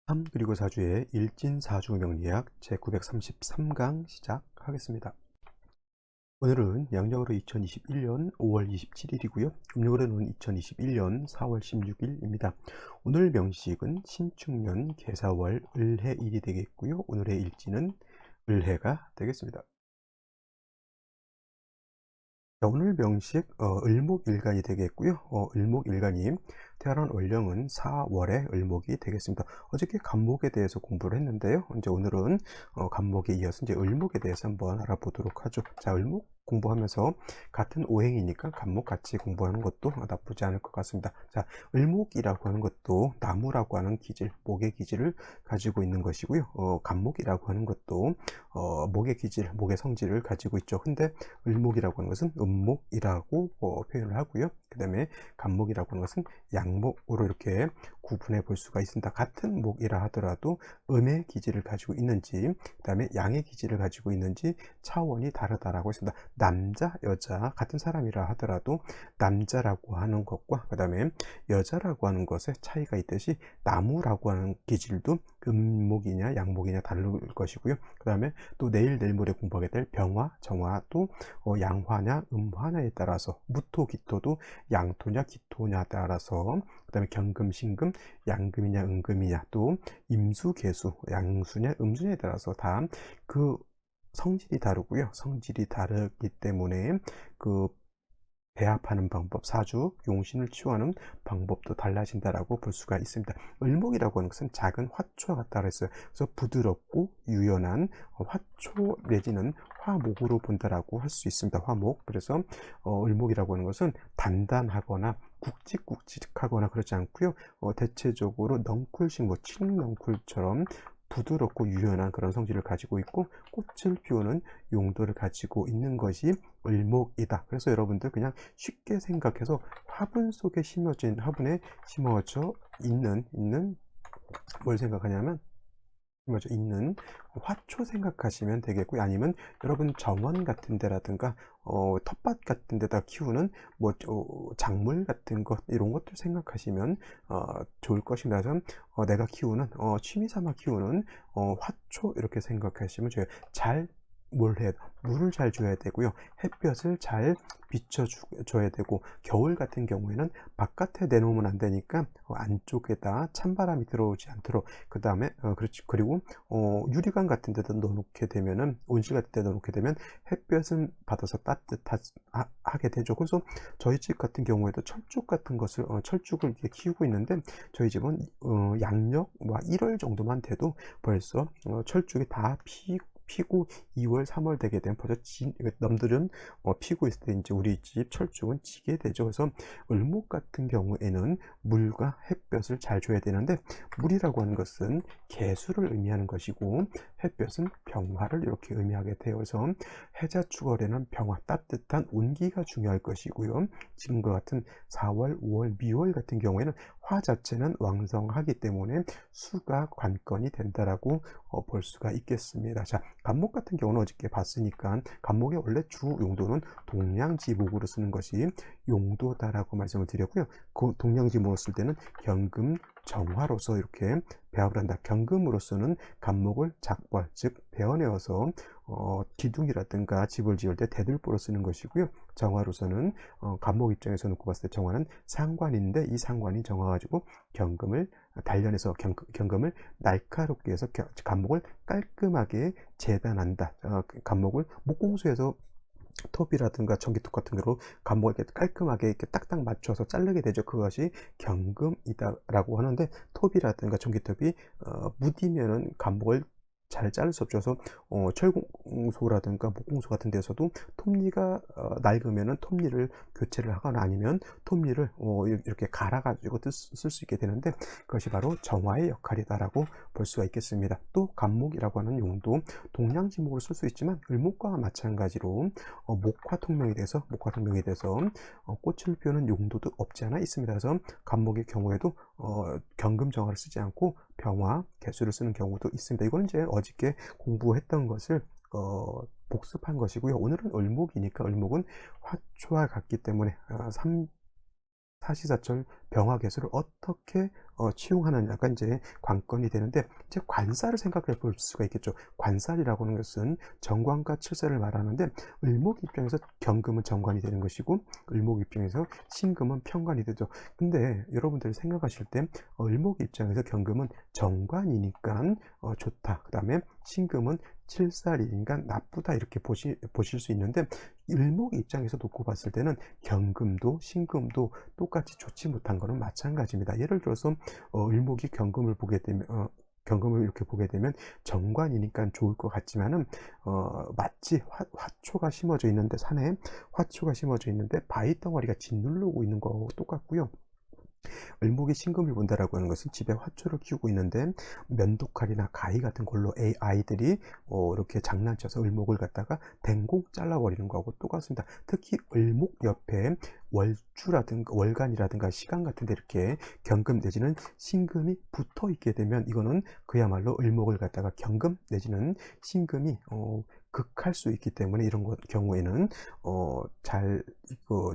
3 그리고 4주의 일진사주 명리학 제933강 시작하겠습니다. 오늘은 양력으로 2021년 5월 27일이고요. 음력으로는 2021년 4월 16일입니다. 오늘 명식은 신축년 계사월 을해일이 되겠고요. 오늘의 일진은 을해가 되겠습니다. 자, 오늘 명식 을목일간이 되겠고요. 을목일간이 태어난 월령은 4월의 을목이 되겠습니다. 어저께 간목에 대해서 공부를 했는데요. 이제 오늘은 간목에 이어서 이제 을목에 대해서 한번 알아보도록 하죠. 자, 을목 공부하면서 같은 오행이니까 간목 같이 공부하는 것도 나쁘지 않을 것 같습니다. 자, 을목이라고 하는 것도 나무라고 하는 기질, 목의 기질을 가지고 있는 것이고요. 간목이라고 하는 것도 목의 기질, 목의 성질을 가지고 있죠. 근데 을목이라고 하는 것은 음목이라고 표현을 하고요. 그 다음에 간목이라고 하는 것은 양목으로 이렇게 구분해 볼 수가 있습니다. 같은 목이라 하더라도 음의 기질을 가지고 있는지, 그 다음에 양의 기질을 가지고 있는지 차원이 다르다라고 했습니다. 남자, 여자 같은 사람이라 하더라도 남자라고 하는 것과 그 다음에 여자라고 하는 것에 차이가 있듯이 나무라고 하는 기질도 음목이냐 양목이냐 다를 것이고요. 그 다음에 또 내일 모레 공부하게 될 병화, 정화도 양화냐 음화냐에 따라서, 무토, 기토도 양토냐 기토냐에 따라서, 그 다음에 경금, 신금, 양금이냐 음금이냐, 또 임수, 개수, 양수냐 음수냐에 따라서 다 그 성질이 다르고요. 성질이 다르기 때문에 그 배합하는 방법, 사주, 용신을 치유하는 방법도 달라진다라고 볼 수가 있습니다. 을목이라고 하는 것은 작은 화초와 같다 그랬어요. 그래서 부드럽고 유연한 화초 내지는 화목으로 본다라고 할 수 있습니다. 화목. 그래서 을목이라고 하는 것은 단단하거나 굵직굵직하거나 그렇지 않고요. 대체적으로 넝쿨식, 뭐 칡넝쿨처럼 부드럽고 유연한 그런 성질을 가지고 있고, 꽃을 피우는 용도를 가지고 있는 것이 을목이다. 그래서 여러분들 그냥 쉽게 생각해서 화분 속에 심어진, 화분에 심어져 있는 뭘 생각하냐면, 심어져 있는 화초 생각하시면 되겠고요. 아니면 여러분 정원 같은 데라든가 텃밭 같은 데다 키우는 뭐 작물 같은 것, 이런 것들 생각하시면 좋을 것입니다. 그래서 내가 키우는 취미 삼아 키우는 화초 이렇게 생각하시면 좋아요. 잘 뭘 해야, 물을 잘 줘야 되고요. 햇볕을 잘 비춰줘야 되고, 겨울 같은 경우에는 바깥에 내놓으면 안 되니까 안쪽에다 찬바람이 들어오지 않도록, 그 다음에 그렇지, 그리고 유리관 같은 데다 넣어놓게 되면은, 온실 같은 데다 놓게 되면 햇볕은 받아서 따뜻하게 되죠. 그래서 저희 집 같은 경우에도 철쭉 같은 것을 철쭉을 이렇게 키우고 있는데, 저희 집은 양력 1월 정도만 돼도 벌써 철쭉이 다 피고 2월 3월 되게 되면 벌써 남들은 피고 있을 때 이제 우리 집 철쭉은 지게 되죠. 그래서 을목 같은 경우에는 물과 햇볕을 잘 줘야 되는데, 물이라고 하는 것은 개수를 의미하는 것이고, 햇볕은 병화를 이렇게 의미하게 되어 서 해자축월에는 병화, 따뜻한 온기가 중요할 것이고요. 지금과 같은 4월, 5월, 미월 같은 경우에는 화 자체는 왕성하기 때문에 수가 관건이 된다라고 볼 수가 있겠습니다. 자, 간목 같은 경우는 어저께 봤으니까 간목의 원래 주 용도는 동량지목으로 쓰는 것이 용도다라고 말씀을 드렸고요. 그 동량지목으로 쓸 때는 경금, 정화로서 이렇게 배합을 한다. 경금으로서는 간목을 작벌, 즉 베어내어서 기둥이라든가 집을 지을 때 대들보로 쓰는 것이고요. 정화로서는 간목 입장에서 놓고 봤을 때 정화는 상관인데, 이 상관이 정화 가지고 경금을 단련해서 경금을 날카롭게 해서 간목을 깔끔하게 재단한다. 간목을 목공소에서 톱이라든가 전기톱 같은 거로 간목을 이렇게 깔끔하게 이렇게 딱딱 맞춰서 자르게 되죠. 그것이 경금이다라고 하는데, 톱이라든가 전기톱이 무디면은 간목을 잘 자를 수 없죠. 그래서 철공소라든가 목공소 같은 데서도 톱니가 낡으면은 톱니를 교체를 하거나, 아니면 톱니를 이렇게 갈아가지고 쓸 수 있게 되는데, 그것이 바로 정화의 역할이다라고 볼 수가 있겠습니다. 또 간목이라고 하는 용도, 동량지목으로 쓸 수 있지만 을목과 마찬가지로 목화통명에 대해서 꽃을 피우는 용도도 없지 않아 있습니다. 그래서 간목의 경우에도 경금정화를 쓰지 않고 병화, 개수를 쓰는 경우도 있습니다. 이거는 이제 어저께 공부했던 것을 복습한 것이고요. 오늘은 을목이니까 을목은 화초와 같기 때문에 사시사철 병화 개수를 어떻게 치용하는 약간 이제 관건이 되는데, 이제 관살을 생각해 볼 수가 있겠죠. 관살이라고 하는 것은 정관과 칠살을 말하는데, 을목 입장에서 경금은 정관이 되는 것이고 을목 입장에서 신금은 편관이 되죠. 근데 여러분들이 생각하실 때 을목 입장에서 경금은 정관이니까 좋다. 그 다음에 신금은 칠살이니까 나쁘다, 이렇게 보실 수 있는데, 을목 입장에서 놓고 봤을 때는 경금도 신금도 똑같이 좋지 못한 거는 마찬가지입니다. 예를 들어서 을목이 경금을 보게 되면 경금을 이렇게 보게 되면 정관이니까 좋을 것 같지만은 마치 화초가 심어져 있는데, 산에 화초가 심어져 있는데 바위 덩어리가 짓누르고 있는 거하고 똑같고요. 을목이 신금을 본다라고 하는 것은 집에 화초를 키우고 있는데 면도칼이나 가위 같은 걸로 아이들이 이렇게 장난쳐서 을목을 갖다가 댕공 잘라버리는 거하고 똑같습니다. 특히 을목 옆에 월주라든가 월간이라든가 시간 같은 데 이렇게 경금 내지는 신금이 붙어 있게 되면, 이거는 그야말로 을목을 갖다가 경금 내지는 신금이 극할 수 있기 때문에, 이런 경우에는 잘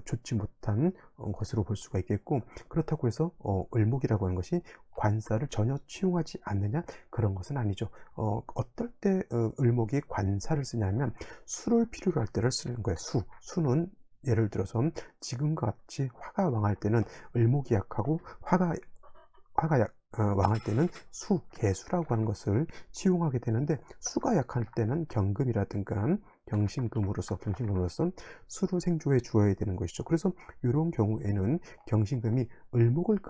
좋지 못한 것으로 볼 수가 있겠고, 그렇다고 해서 을목이라고 하는 것이 관살을 전혀 치용하지 않느냐, 그런 것은 아니죠. 어떨 때 을목이 관살을 쓰냐면 수를 필요로 할 때를 쓰는 거예요. 수는 예를 들어서 지금과 같이 화가 왕할 때는 을목이 약하고, 왕할 때는 개수라고 하는 것을 치용하게 되는데, 수가 약할 때는 경금이라든가 경신금으로서 수를 생조해 주어야 되는 것이죠. 그래서 이런 경우에는 경신금이 을목을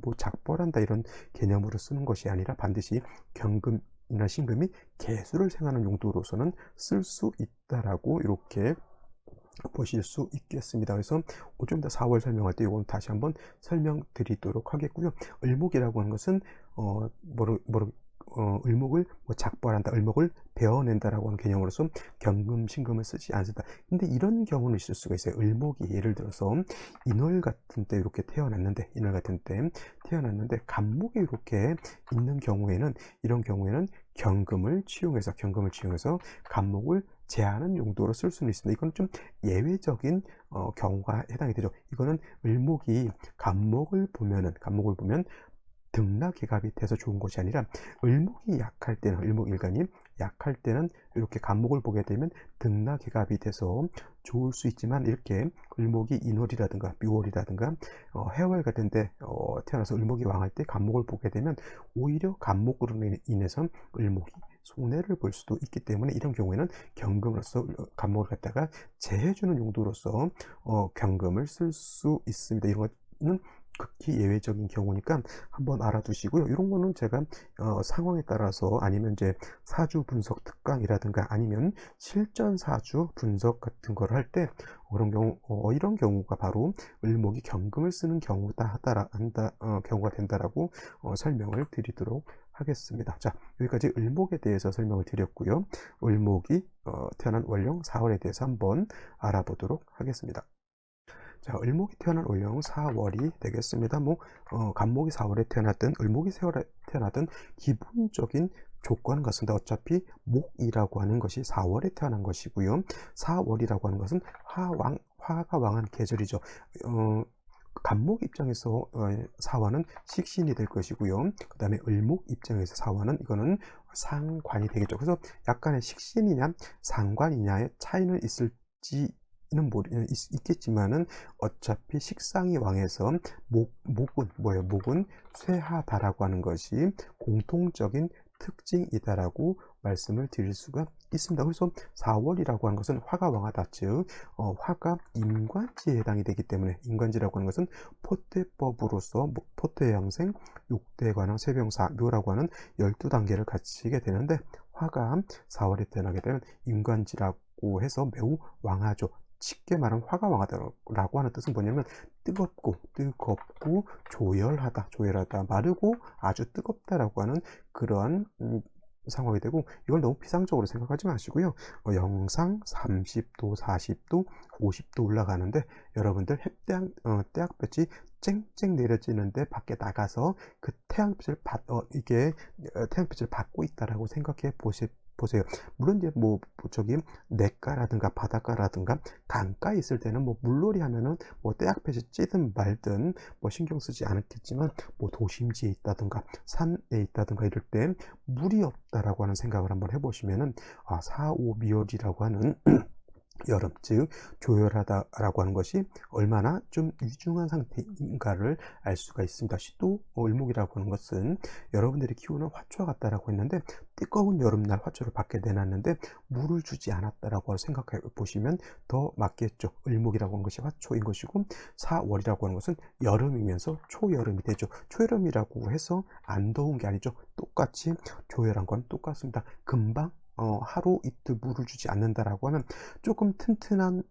뭐 작벌한다 이런 개념으로 쓰는 것이 아니라, 반드시 경금이나 신금이 개수를 생하는 용도로서는 쓸 수 있다라고 이렇게 보실 수 있겠습니다. 그래서 좀 더 4월 설명할 때 이건 다시 한번 설명드리도록 하겠고요. 을목이라고 하는 것은 을목을 뭐 작벌한다, 을목을 베어낸다라고 하는 개념으로서 경금, 신금을 쓰지 않습니다. 근데 이런 경우는 있을 수가 있어요. 을목이 예를 들어서 인월 같은 때 이렇게 태어났는데, 간목이 이렇게 있는 경우에는, 이런 경우에는 경금을 치용해서 간목을 제하는 용도로 쓸 수는 있습니다. 이건 좀 예외적인 경우가 해당이 되죠. 이거는 을목이 간목을 보면 등락개갑이 돼서 좋은 것이 아니라, 을목이 약할 때는, 을목일간이 약할 때는 이렇게 간목을 보게 되면 등락개갑이 돼서 좋을 수 있지만, 이렇게 을목이 인월이라든가 묘월이라든가 해월 같은데 태어나서 을목이 왕할 때 간목을 보게 되면, 오히려 간목으로 인해서 을목이 손해를 볼 수도 있기 때문에, 이런 경우에는 경금으로서 간목을 갖다가 제해주는 용도로서 경금을 쓸 수 있습니다. 이런 것은 극히 예외적인 경우니까 한번 알아두시고요. 이런 거는 제가 상황에 따라서, 아니면 이제 사주 분석 특강이라든가 아니면 실전 사주 분석 같은 걸 할 때, 이런 경우가 바로 을목이 경금을 쓰는 경우가 된다라고 설명을 드리도록 하겠습니다. 자, 여기까지 을목에 대해서 설명을 드렸고요. 을목이 태어난 월령 4월에 대해서 한번 알아보도록 하겠습니다. 자, 을목이 태어난 월령 4월이 되겠습니다. 간목이 4월에 태어났든 을목이 4월에 태어나든 기본적인 조건은 같습니다. 어차피 목이라고 하는 것이 4월에 태어난 것이고요. 4월이라고 하는 것은 화가 왕한 계절이죠. 간목 입장에서 사화는 식신이 될 것이고요. 그 다음에 을목 입장에서 사화는, 이거는 상관이 되겠죠. 그래서 약간의 식신이냐 상관이냐의 차이는 있겠지만은, 어차피 식상이 왕해서 목은 쇠하다라고 하는 것이 공통적인 특징이다라고 말씀을 드릴 수가 있습니다. 그래서 4월이라고 하는 것은 화가 왕하다, 즉 화가 임관지에 해당이 되기 때문에, 임관지라고 하는 것은 포태법으로서 포태양생, 육대관왕, 세병사, 묘라고 하는 12단계를 갖추게 되는데, 화가 4월에 태어나게 되면 임관지라고 해서 매우 왕하죠. 쉽게 말하면 화가 왕하다라고 하는 뜻은 뭐냐면, 뜨겁고 조열하다, 마르고 아주 뜨겁다라고 하는 그러한 상황이 되고, 이걸 너무 피상적으로 생각하지 마시고요. 영상 30도, 40도, 50도 올라가는데, 여러분들 태양볕이 쨍쨍 내려지는데 밖에 나가서 그 태양빛을 받고 있다라고 생각해 보세요. 물론 이제 뭐 저기 냇가라든가 바닷가라든가 강가에 있을 때는 뭐 물놀이 하면은 뭐 때 앞에서 찌든 말든 뭐 신경 쓰지 않았겠지만, 뭐 도심지에 있다든가 산에 있다든가 이럴 때 물이 없다라고 하는 생각을 한번 해 보시면은, 아, 사오미열이라고 하는 여름, 즉 조열하다라고 하는 것이 얼마나 좀 위중한 상태인가를 알 수가 있습니다. 또 을목이라고 하는 것은 여러분들이 키우는 화초와 같다라고 했는데, 뜨거운 여름날 화초를 밖에 내놨는데 물을 주지 않았다라고 생각해 보시면 더 맞겠죠. 을목이라고 하는 것이 화초인 것이고, 사월이라고 하는 것은 여름이면서 초여름이 되죠. 초여름이라고 해서 안 더운 게 아니죠. 똑같이 조열한 건 똑같습니다. 금방 하루 이틀 물을 주지 않는다라고 하면, 조금 튼튼한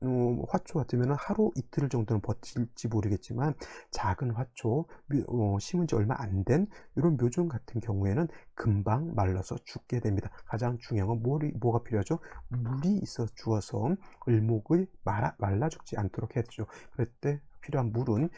화초 같으면 하루 이틀 정도는 버틸지 모르겠지만, 작은 화초, 심은 지 얼마 안 된 이런 묘종 같은 경우에는 금방 말라서 죽게 됩니다. 가장 중요한 건 뭐가 필요하죠? 물이 있어 주어서 을목을 말라 죽지 않도록 해주죠. 그럴 때 필요한 물은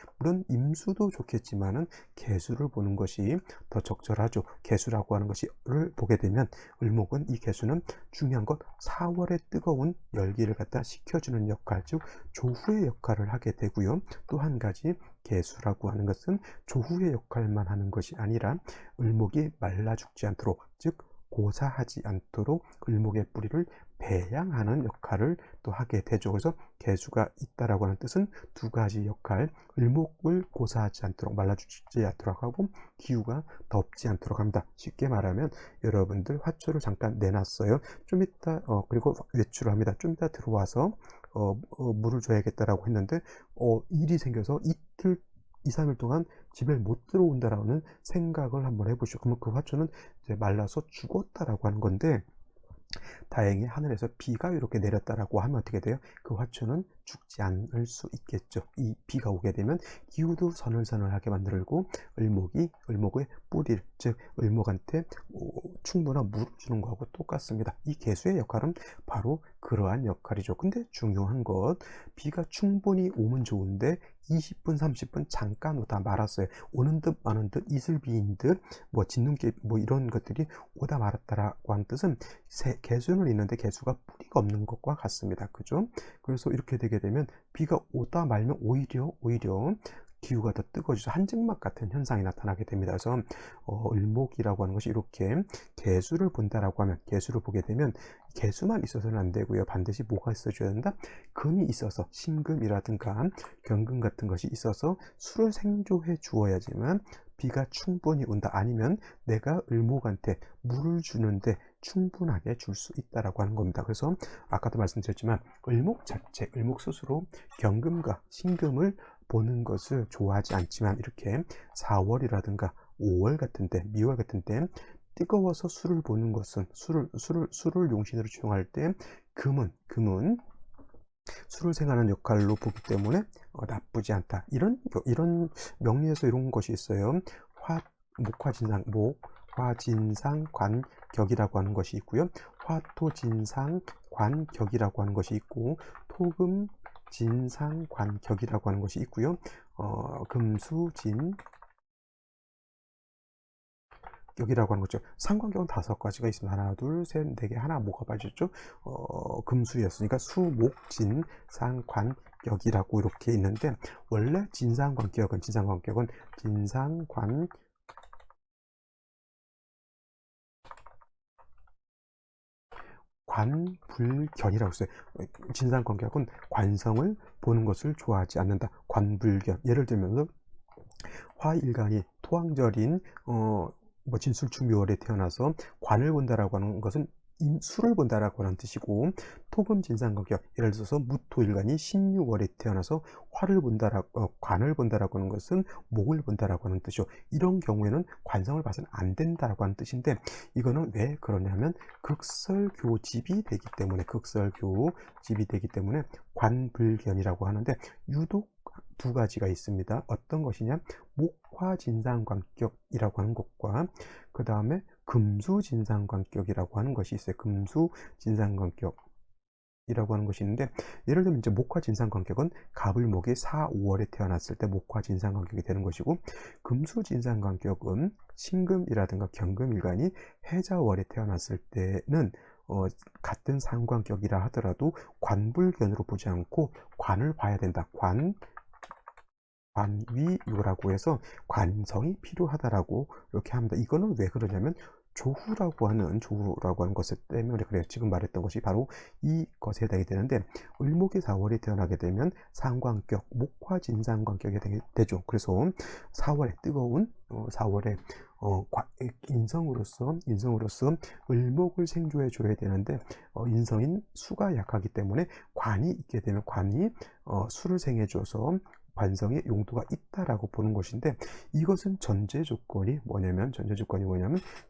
임수도 좋겠지만은 개수를 보는 것이 더 적절하죠. 개수라고 하는 것을 보게 되면, 을목은 이 개수는 중요한 것 4월의 뜨거운 열기를 갖다 식혀주는 역할, 즉 조후의 역할을 하게 되고요. 또 한 가지, 개수라고 하는 것은 조후의 역할만 하는 것이 아니라 을목이 말라 죽지 않도록, 즉 고사하지 않도록 을목의 뿌리를 배양하는 역할을 또 하게 되죠. 그래서 개수가 있다라고 하는 뜻은 두 가지 역할, 을목을 고사하지 않도록, 말라죽지 않도록 하고, 기후가 덥지 않도록 합니다. 쉽게 말하면 여러분들 화초를 잠깐 내놨어요. 좀 이따 그리고 외출을 합니다. 좀 이따 들어와서 물을 줘야겠다라고 했는데 일이 생겨서 이틀 2, 3일 동안 집에 못 들어온다라는 생각을 한번 해보시죠. 그러면 그 화초는 이제 말라서 죽었다라고 하는 건데, 다행히 하늘에서 비가 이렇게 내렸다라고 하면 어떻게 돼요? 그 화초는 죽지 않을 수 있겠죠. 이 비가 오게 되면 기후도 서늘서늘하게 만들고, 을목의 뿌리를, 즉 을목한테 충분한 물을 주는 거하고 똑같습니다. 이 개수의 역할은 바로 그러한 역할이죠. 근데 중요한 것, 비가 충분히 오면 좋은데 20분 30분 잠깐 오다 말았어요. 오는 듯 마는 듯 이슬비인 듯 뭐 진눈깨 뭐 이런 것들이 오다 말았다라고 하는 뜻은 개수는 있는데 개수가 뿌리가 없는 것과 같습니다. 그죠? 그래서 이렇게 되게 되면 비가 오다 말면 오히려 기후가 더 뜨거워져서 한증막 같은 현상이 나타나게 됩니다. 그래서 을목이라고 하는 것이 이렇게 개수를 본다라고 하면, 개수를 보게 되면 개수만 있어서는 안 되고요. 반드시 뭐가 있어줘야 된다? 금이 있어서, 신금이라든가 경금 같은 것이 있어서 수를 생조해 주어야지만 비가 충분히 온다. 아니면 내가 을목한테 물을 주는데 충분하게 줄 수 있다라고 하는 겁니다. 그래서 아까도 말씀드렸지만 을목 자체, 을목 스스로 경금과 신금을 보는 것을 좋아하지 않지만, 이렇게 4월이라든가 5월 같은 때, 미월 같은 때 뜨거워서 수를 보는 것은, 수를 용신으로 추용할 때 금은 수를 생하는 역할로 보기 때문에 나쁘지 않다. 이런 명리에서 이런 것이 있어요. 화진상관격이라고 하는 것이 있고요. 화토진상관격이라고 하는 것이 있고, 토금진상관격이라고 하는 것이 있고요. 금수진 격이라고 하는 거죠. 상관격은 5가지가 있습니다. 하나, 둘, 셋, 네 개. 하나 뭐가 빠졌죠? 금수였으니까 수목진 상관격이라고 이렇게 있는데, 원래 진상관격은 관불견이라고 써요. 진상관격은 관성을 보는 것을 좋아하지 않는다. 관불견. 예를 들면 화일간이 토왕절인 뭐 진술충묘월에 태어나서 관을 본다라고 하는 것은 수를 본다라고 하는 뜻이고, 토금진상관격, 예를 들어서 무토일간이 신유월에 태어나서 관을 본다라고 하는 것은 목을 본다라고 하는 뜻이죠. 이런 경우에는 관성을 봐서는 안 된다라고 하는 뜻인데, 이거는 왜 그러냐면 극설교집이 되기 때문에 관불견이라고 하는데, 유독 두 가지가 있습니다. 어떤 것이냐? 목화진상관격이라고 하는 것과 그 다음에 금수진상관격이라고 하는 것이 있어요. 금수진상관격이라고 하는 것이 있는데, 예를 들면 이제 목화진상관격은 갑을목이 4, 5월에 태어났을 때 목화진상관격이 되는 것이고, 금수진상관격은 신금이라든가 경금일간이 해자월에 태어났을 때는 어 같은 상관격이라 하더라도 관불견으로 보지 않고 관을 봐야 된다. 관위요라고 해서 관성이 필요하다라고 이렇게 합니다. 이거는 왜 그러냐면 조후라고 하는 것을 때문에 그래요. 지금 말했던 것이 바로 이것에 해당이 되는데, 을목이 4월에 태어나게 되면 상관격, 목화진상관격이 되죠. 그래서 4월에 뜨거운 4월에 인성으로서 을목을 생조해 줘야 되는데, 인성인 수가 약하기 때문에 관이 있게 되면 관이 수를 생해 줘서 관성의 용도가 있다라고 보는 것인데, 이것은 전제 조건이 뭐냐면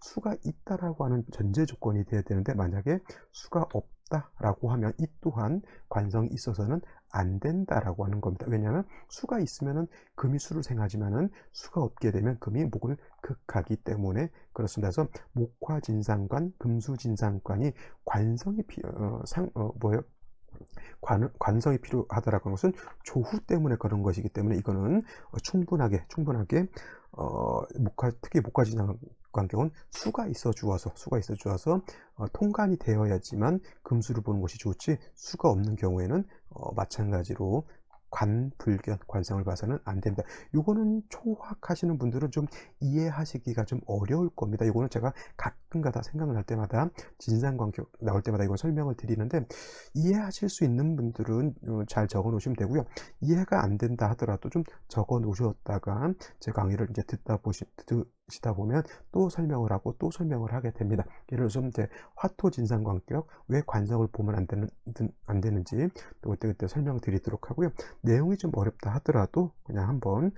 수가 있다라고 하는 전제 조건이 돼야 되는데, 만약에 수가 없다라고 하면 이 또한 관성이 있어서는 안 된다라고 하는 겁니다. 왜냐하면 수가 있으면은 금이 수를 생하지만은 수가 없게 되면 금이 목을 극하기 때문에 그렇습니다. 그래서 목화진상관, 금수진상관이 관성이 관성이 필요하다라고 하는 것은 조후 때문에 그런 것이기 때문에, 이거는 충분하게 특히 목화진상관경은 수가 있어 주어서 통관이 되어야지만 금수를 보는 것이 좋지, 수가 없는 경우에는 마찬가지로 관불견, 관성을 봐서는 안 됩니다. 요거는 초학하시는 분들은 좀 이해하시기가 좀 어려울 겁니다. 요거는 제가 가끔가다 생각을 할 때마다 진상관격 나올 때마다 이거 설명을 드리는데, 이해하실 수 있는 분들은 잘 적어 놓으시면 되고요. 이해가 안 된다 하더라도 좀 적어 놓으셨다가 제 강의를 이제 듣시다 보면 또 설명을 하게 됩니다. 예를 들어서 이제 화토진상관격, 왜 관성을 보면 안 되는지 또 그때 설명을 드리도록 하고요. 내용이 좀 어렵다 하더라도 그냥 한번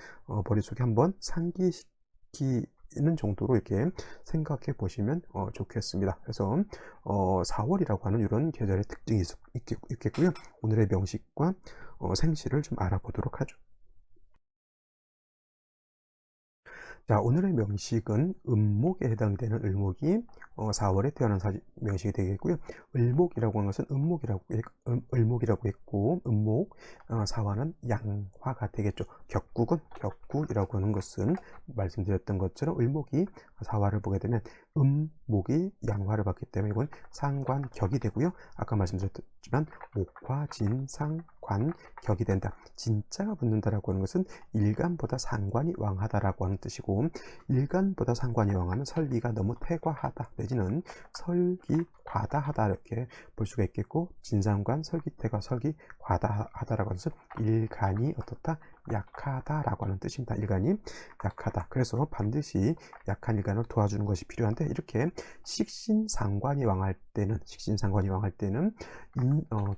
머릿속에 한번 상기시키는 정도로 이렇게 생각해 보시면 좋겠습니다. 그래서 4월이라고 하는 이런 계절의 특징이 있겠고요. 오늘의 명식과 생시를 좀 알아보도록 하죠. 자, 오늘의 명식은 음목에 해당되는 을목이 4월에 태어난 명식이 되겠고요. 을목이라고 하는 것은 을목이라고 했고, 음목, 사화는 양화가 되겠죠. 격국이라고 하는 것은 말씀드렸던 것처럼 을목이 사화를 보게 되면 음목이 양화를 받기 때문에 이건 상관격이 되고요. 아까 말씀드렸지만 목화진상관격이 된다. 진자가 붙는다라고 하는 것은 일간보다 상관이 왕하다라고 하는 뜻이고, 일간보다 상관이 왕하면 설기가 너무 태과하다 내지는 설기 과다하다 이렇게 볼 수가 있겠고, 진상관, 설기태과, 설기 과다하다라고 하는 것은 일간이 어떻다? 약하다라고 하는 뜻입니다. 일간이 약하다. 그래서 반드시 약한 일간을 도와주는 것이 필요한데, 이렇게 식신상관이 왕할 때는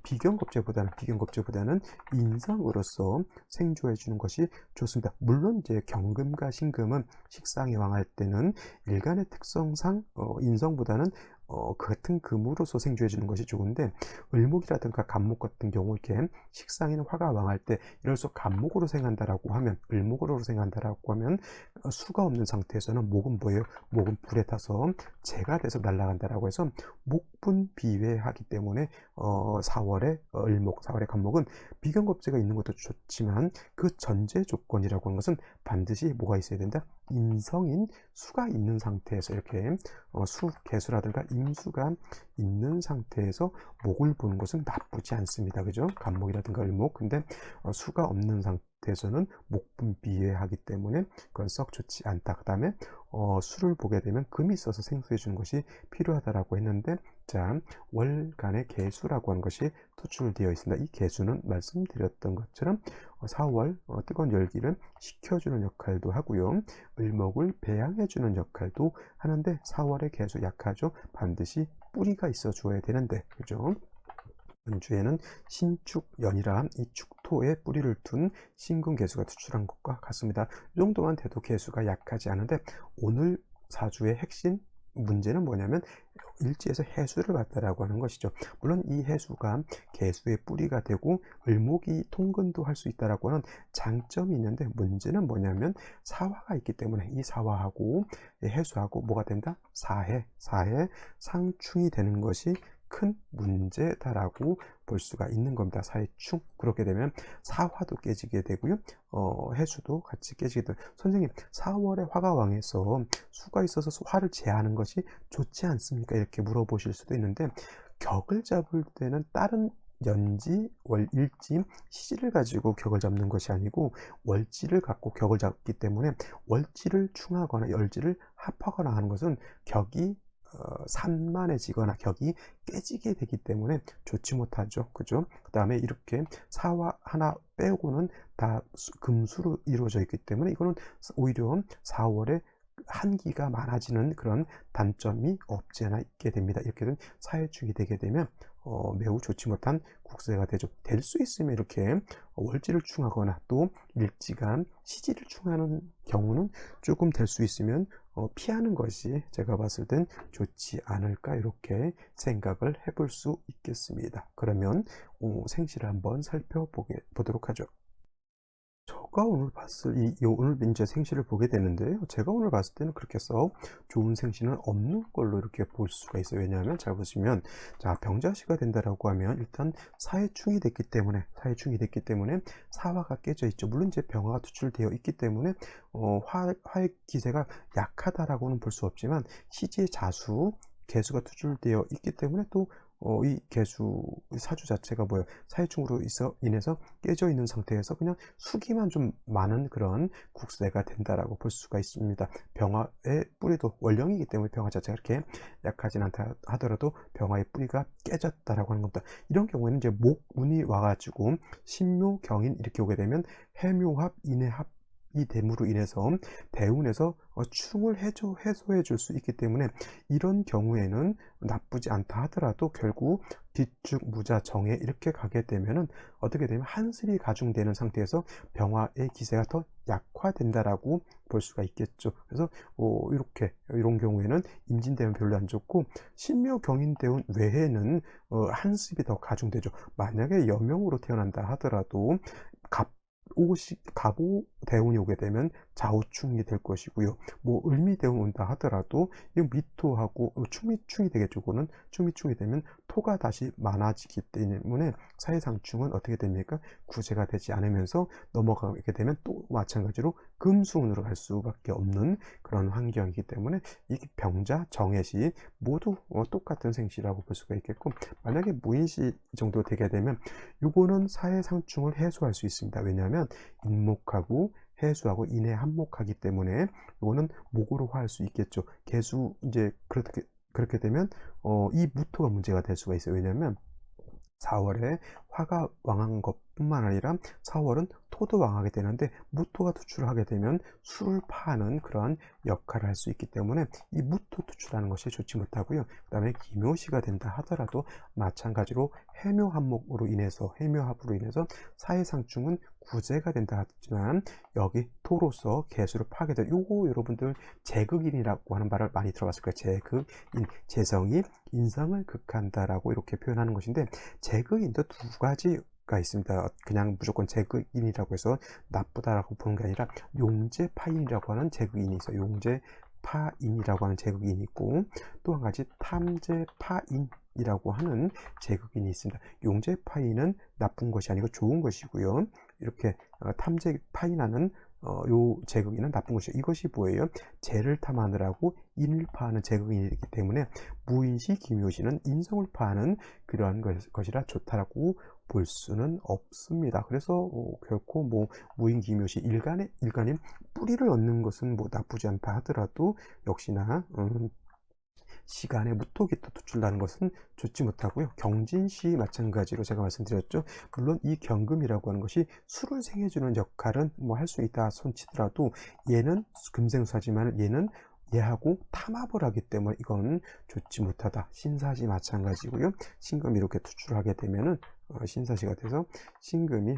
비견겁제보다는 인성으로서 생조해 주는 것이 좋습니다. 물론 이제 경금과 신금은 식상이 왕할 때는 일간의 특성상 인성보다는 같은 금으로서 생조해 주는 것이 좋은데, 을목이라든가 간목 같은 경우 이렇게 식상에는 화가 왕할 때 이럴수 간목으로 생한다라고 하면, 을목으로 생한다라고 하면 수가 없는 상태에서는 목은 뭐예요? 목은 불에 타서 재가 돼서 날아간다라고 해서 목분 비회하기 때문에 4월에 을목, 4월에 간목은 비견겁제가 있는 것도 좋지만 그 전제 조건이라고 하는 것은 반드시 뭐가 있어야 된다? 인성인 수가 있는 상태에서, 이렇게 개수라든가 임수가 있는 상태에서 목을 보는 것은 나쁘지 않습니다. 그죠? 간목이라든가 을목. 근데 수가 없는 상태에서는 목분비회하기 때문에 그건 썩 좋지 않다. 그 다음에 수를 보게 되면 금이 있어서 생수해 주는 것이 필요하다라고 했는데, 자, 월간의 개수라고 하는 것이 투출되어 있습니다. 이 개수는 말씀드렸던 것처럼 4월 뜨거운 열기를 식혀주는 역할도 하고요, 을목을 배양해주는 역할도 하는데, 4월의 개수 약하죠. 반드시 뿌리가 있어 줘야 되는데, 그죠? 은주에는 신축연이라 이 축토에 뿌리를 둔 신금개수가 투출한 것과 같습니다. 이 정도만 돼도 개수가 약하지 않은데, 오늘 사주의 핵심 문제는 뭐냐면 일지에서 해수를 봤다라고 하는 것이죠. 물론 이 해수가 개수의 뿌리가 되고 을목이 통근도 할 수 있다라고 하는 장점이 있는데, 문제는 뭐냐면 사화가 있기 때문에 이 사화하고 해수하고 뭐가 된다? 사해 상충이 되는 것이 큰 문제다라고 볼 수가 있는 겁니다. 사회충. 그렇게 되면 사화도 깨지게 되고요. 해수도 같이 깨지게 돼요. 선생님, 4월에 화가 왕해서 수가 있어서 화를 제하는 것이 좋지 않습니까? 이렇게 물어보실 수도 있는데, 격을 잡을 때는 다른 연지, 월, 일지, 시지를 가지고 격을 잡는 것이 아니고 월지를 갖고 격을 잡기 때문에 월지를 충하거나 열지를 합하거나 하는 것은 격이 산만해지거나 격이 깨지게 되기 때문에 좋지 못하죠. 그죠? 그 다음에 이렇게 사화 하나 빼고는 다 금수로 이루어져 있기 때문에 이거는 오히려 4월에 한기가 많아지는 그런 단점이 없지 않아 있게 됩니다. 이렇게 된 사회충이 되게 되면 매우 좋지 못한 국세가 되죠. 될 수 있으면 이렇게 월지를 충하거나 또 일지간 시지를 충하는 경우는 조금 될 수 있으면 피하는 것이 제가 봤을 땐 좋지 않을까 이렇게 생각을 해볼 수 있겠습니다. 그러면 생시를 한번 살펴보도록 하죠. 제가 오늘 오늘 이제 생시를 보게 되는데요. 제가 오늘 봤을 때는 그렇게 썩 좋은 생시는 없는 걸로 이렇게 볼 수가 있어요. 왜냐하면 잘 보시면, 자, 병자시가 된다라고 하면 일단 사해충이 됐기 때문에 사화가 깨져 있죠. 물론 이제 병화가 투출되어 있기 때문에 화의 기세가 약하다라고는 볼 수 없지만 시지의 자수, 개수가 투출되어 있기 때문에 또 이 개수 사주 자체가 뭐예요? 사해충으로 인해서 깨져 있는 상태에서 그냥 수기만 좀 많은 그런 국세가 된다라고 볼 수가 있습니다. 병화의 뿌리도 원령이기 때문에 병화 자체가 이렇게 약하진 않다 하더라도 병화의 뿌리가 깨졌다라고 하는 겁니다. 이런 경우에는 이제 목운이 와가지고 신묘 경인 이렇게 오게 되면 해묘합, 인해합 이 됨으로 인해서 대운에서 충을 해소해 줄 수 있기 때문에 이런 경우에는 나쁘지 않다 하더라도 결국 비축, 무자, 정해 이렇게 가게 되면은 어떻게 되면 한슬이 가중되는 상태에서 병화의 기세가 더 약화된다라고 볼 수가 있겠죠. 그래서 이런 경우에는 임진대운 별로 안 좋고 신묘 경인대운 외에는 한습이 더 가중되죠. 만약에 여명으로 태어난다 하더라도 갑오 대운이 오게 되면 좌우충이 될 것이고요. 뭐 을미대운 온다 하더라도 이 미토하고 충미충이 되겠죠. 그거는 충미충이 되면 토가 다시 많아지기 때문에 사해상충은 어떻게 됩니까? 구제가 되지 않으면서 넘어가게 되면 또 마찬가지로 금수운으로 갈 수밖에 없는 그런 환경이기 때문에 이 병자, 정해시 모두 똑같은 생시라고 볼 수가 있겠고, 만약에 무인시 정도 되게 되면 요거는 사해상충을 해소할 수 있습니다. 왜냐하면 인목하고 해수하고 인해 한목하기 때문에 이거는 목으로 화할 수 있겠죠. 개수 이제 그렇게 되면 이 무토가 문제가 될 수가 있어요. 왜냐하면 4월에 화가 왕한 것뿐만 아니라 4월은 토도 왕하게 되는데 무토가 투출을 하게 되면 술을 파는 그러한 역할을 할 수 있기 때문에 이 무토 투출하는 것이 좋지 못하고요. 그 다음에 기묘시가 된다 하더라도 마찬가지로 해묘합으로 인해서 사해상충은 구제가 된다 하지만 여기 토로서 개수를 파게 돼. 요거 여러분들 재극인이라고 하는 말을 많이 들어봤을 거예요. 재극인, 재성이 인성을 극한다라고 이렇게 표현하는 것인데, 재극인도 두 가지가 있습니다. 그냥 무조건 재극인이라고 해서 나쁘다라고 보는 게 아니라 용재파인이라고 하는 재극인이 있어요. 용재파인이라고 하는 재극인이 있고, 또 한 가지 탐재파인이라고 하는 재극인이 있습니다. 용재파인은 나쁜 것이 아니고 좋은 것이고요. 이렇게 탐재파인하는 요 재극인은 나쁜 것이죠. 이것이 뭐예요? 재를 탐하느라고 인을 파하는 재극인이기 때문에 무인시, 기묘시는 인성을 파하는 그러한 것이라 좋다라고 볼 수는 없습니다. 그래서 결코 뭐 무인, 기묘시 일간인 뿌리를 얻는 것은 뭐 나쁘지 않다 하더라도 역시나 시간에 무토기토 투출나는 것은 좋지 못하고요. 경진시 마찬가지로 제가 말씀드렸죠. 물론 이 경금이라고 하는 것이 수를 생해주는 역할은 뭐 할 수 있다 손치더라도 얘는 금생수하지만 얘는 얘하고 탐합을 하기 때문에 이건 좋지 못하다. 신사시 마찬가지고요. 신금이 이렇게 투출하게 되면은 신사시가 돼서 신금이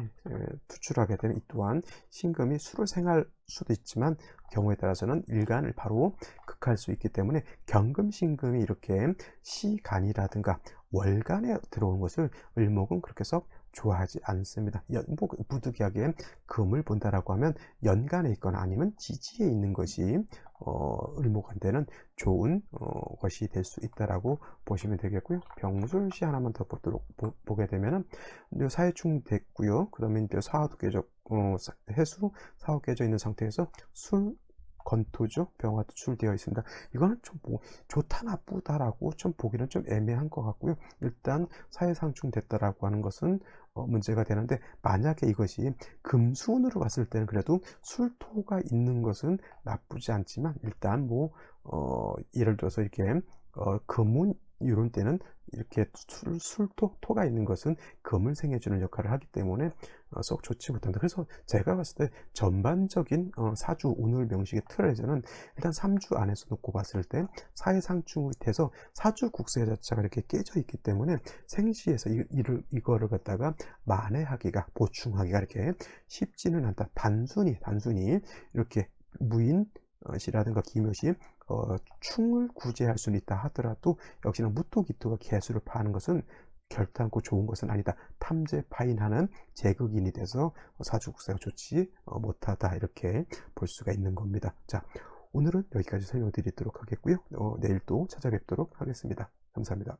투출하게 되면 이 또한 신금이 수를 생할 수도 있지만 경우에 따라서는 일간을 바로 극할 수 있기 때문에 경금, 신금이 이렇게 시간이라든가 월간에 들어온 것을 을목은 그렇게 해서 좋아하지 않습니다. 뭐 부득이하게 금을 본다라고 하면 연간에 있거나 아니면 지지에 있는 것이 을목한테는 좋은 것이 될 수 있다라고 보시면 되겠고요. 병술시 하나만 더 보게 되면은 이제 사해충 됐고요. 그다음에 이제 사화도 깨져 해수 사화 깨져 있는 상태에서 술 건토죠. 병화도 출되어 있습니다. 이거는 좀 뭐 좋다 나쁘다라고 좀 보기는 좀 애매한 것 같고요. 일단 사해상충 됐다라고 하는 것은 문제가 되는데, 만약에 이것이 금수운으로 갔을 때는 그래도 술토가 있는 것은 나쁘지 않지만, 일단 뭐 예를 들어서 이렇게 금운 이런 때는 이렇게 토가 있는 것은 금을 생해주는 역할을 하기 때문에 썩 좋지 못합니다. 그래서 제가 봤을 때 전반적인 사주 오늘 명식의 틀에서는 일단 3주 안에서 놓고 봤을 때 사해상충이 돼서 사주 국세 자체가 이렇게 깨져 있기 때문에 생시에서 이거를 갖다가 만회하기가, 보충하기가 이렇게 쉽지는 않다. 단순히 이렇게 무인 시라든가 기묘시 충을 구제할 수는 있다 하더라도 역시나 무토기토가 개수를 파는 것은 결단코 좋은 것은 아니다. 탐재 파인하는 제극인이 돼서 사주국세가 좋지 못하다, 이렇게 볼 수가 있는 겁니다. 자, 오늘은 여기까지 설명드리도록 하겠고요. 내일 또 찾아뵙도록 하겠습니다. 감사합니다.